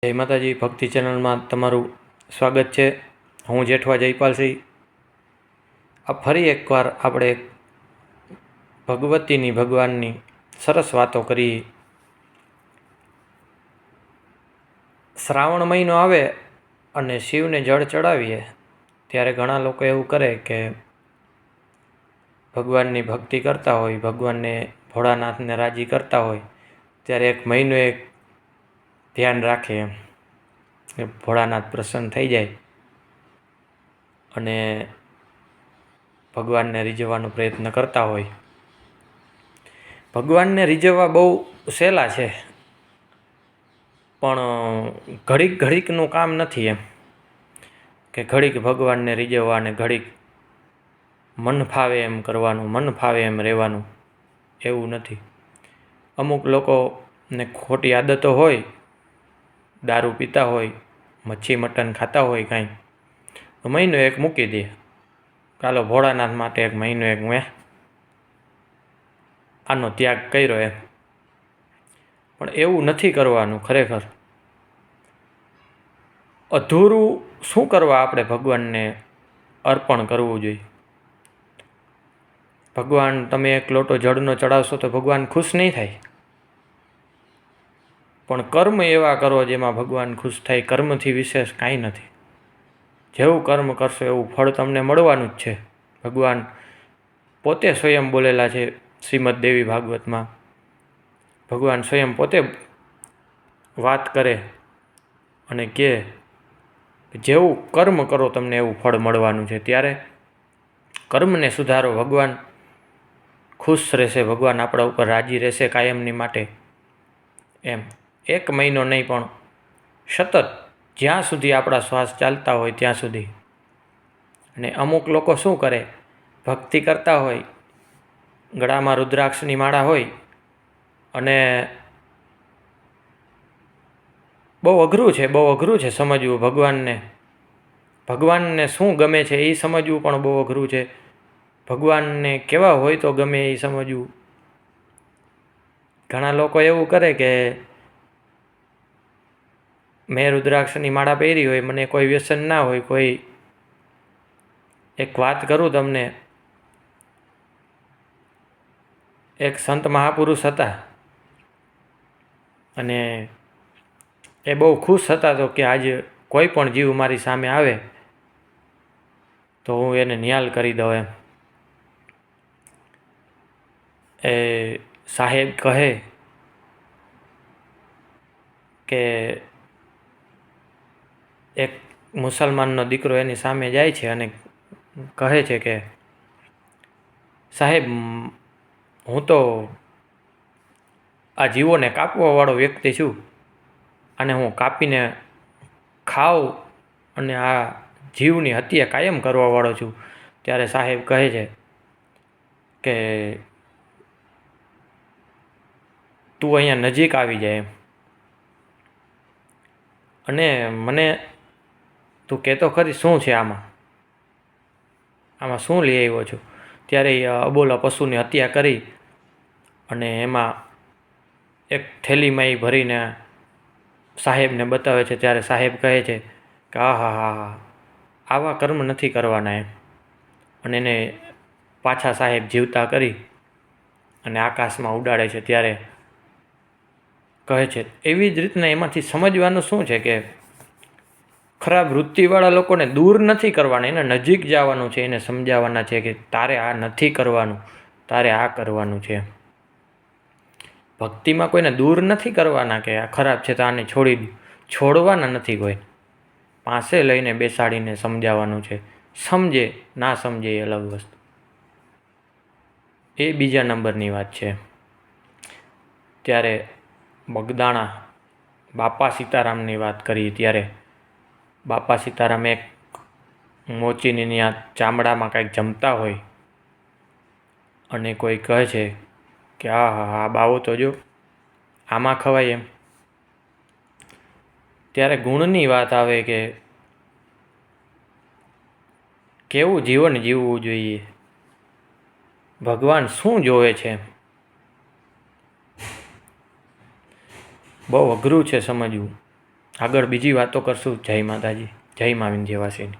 જય માતાજી ભક્તિ ચેનલમાં તમારું સ્વાગત છે। હું જેઠવા જયપાલસિંહ। આ ફરી એકવાર આપણે ભગવતીની ભગવાનની સરસ વાતો કરીએ। શ્રાવણ મહિનો આવે અને શિવને જળ ચડાવીએ ત્યારે ઘણા લોકો એવું કરે કે ભગવાનની ભક્તિ કરતા હોય, ભગવાનને ભોળાનાથને રાજી કરતા હોય ત્યારે એક મહિનો ધ્યાન રાખે એમ કે ભોળાનાથ પ્રસન્ન થઈ જાય અને ભગવાનને રીઝવવાનો પ્રયત્ન કરતા હોય। ભગવાનને રીઝવવા બહુ સહેલા છે, પણ ઘડીક ઘડીકનું કામ નથી એમ કે ઘડીક ભગવાનને રીઝવવા અને ઘડીક મન ફાવે એમ કરવાનું, મન ફાવે એમ રહેવાનું, એવું નથી। અમુક લોકોને ખોટી આદતો હોય, દારૂ પીતા હોય, મચ્છી મટન ખાતા હોય કાંઈ, તો મહિનો એક મૂકી દે, ચાલો ભોળાનાથ માટે એક મહિનો એક મેં આનો ત્યાગ કર્યો એમ। પણ એવું નથી કરવાનું। ખરેખર અધૂરું શું કરવા આપણે ભગવાનને અર્પણ કરવું જોઈએ? ભગવાન તમે એક લોટો જળનો ચડાવશો તો ભગવાન ખુશ નહીં થાય, પણ કર્મ એવા કરો જેમાં ભગવાન ખુશ થાય। કર્મથી વિશેષ કાંઈ નથી। જેવું કર્મ કરશો એવું ફળ તમને મળવાનું જ છે। ભગવાન પોતે સ્વયં બોલેલા છે શ્રીમદ દેવી ભાગવતમાં। ભગવાન સ્વયં પોતે વાત કરે અને કહે જેવું કર્મ કરો તમને એવું ફળ મળવાનું છે। ત્યારે કર્મને સુધારો, ભગવાન ખુશ રહેશે, ભગવાન આપણા ઉપર રાજી રહેશે કાયમની માટે એમ। એક મહિનો નહીં પણ સતત જ્યાં સુધી આપણા શ્વાસ ચાલતા હોય ત્યાં સુધી। અને અમુક લોકો શું કરે, ભક્તિ કરતા હોય, ગળામાં રુદ્રાક્ષની માળા હોય અને બહુ અઘરું છે સમજવું ભગવાનને શું ગમે છે એ સમજવું પણ બહુ અઘરું છે। ભગવાનને કેવા હોય તો ગમે એ સમજવું। ઘણા લોકો એવું કરે કે મેં રુદ્રાક્ષની માળા પહેરી હોય, મને કોઈ વ્યસન ના હોય, કોઈ એક વાત કરું તમને, એક સંત મહાપુરુષ હતા અને એ બહુ ખુશ હતા તો કે આજે કોઈ પણ જીવ મારી સામે આવે તો હું એને નિહાલ કરી દઉં એમ। એ સાહેબ કહે કે એક મુસલમાનનો દીકરો એની સામે જાય છે અને કહે છે કે સાહેબ, હું તો આ જીવોને કાપવાવાળો વ્યક્તિ છું, અને હું કાપીને ખાઉં અને આ જીવની હત્યા કાયમ કરવાવાળો છું। ત્યારે સાહેબ કહે છે કે તું અહીંયા નજીક આવી જાય એમ, અને મને તું કહેતો ખરી શું છે આમાં શું લઈ આવ્યો છું? ત્યારે એ અબોલા પશુની હત્યા કરી અને એમાં એક થેલીમાં એ ભરીને સાહેબને બતાવે છે। ત્યારે સાહેબ કહે છે કે હા, આવા કર્મ નથી કરવાના એમ, અને એને પાછા સાહેબ જીવતા કરી અને આકાશમાં ઉડાડે છે। ત્યારે કહે છે એવી જ રીતના એમાંથી સમજવાનું શું છે કે ખરાબ વૃત્તિવાળા લોકોને દૂર નથી કરવાના, એને નજીક જવાનું છે, એને સમજાવવાના છે કે તારે આ નથી કરવાનું, તારે આ કરવાનું છે। ભક્તિમાં કોઈને દૂર નથી કરવાના કે આ ખરાબ છે તો આને છોડી દો, છોડવાના નથી કોઈ, પાસે લઈને બેસાડીને સમજાવવાનું છે। સમજે ના સમજે એ અલગ વસ્તુ, એ બીજા નંબરની વાત છે। ત્યારે બગદાણા બાપા સીતારામની વાત કરી ત્યારે બાપા સીતારામ એક મોચીની ત્યાં ચામડામાં કાંઈક જમતા હોય અને કોઈ કહે છે કે આ બાવો તો જો આમાં ખવાય એમ। ત્યારે ગુણની વાત આવે કે કેવું જીવન જીવવું જોઈએ, ભગવાન શું જોવે છે, બહુ અઘરું છે સમજવું। આગળ બીજી વાતો કરશું. જય માતાજી, જય મા વિંધ્યવાસિની.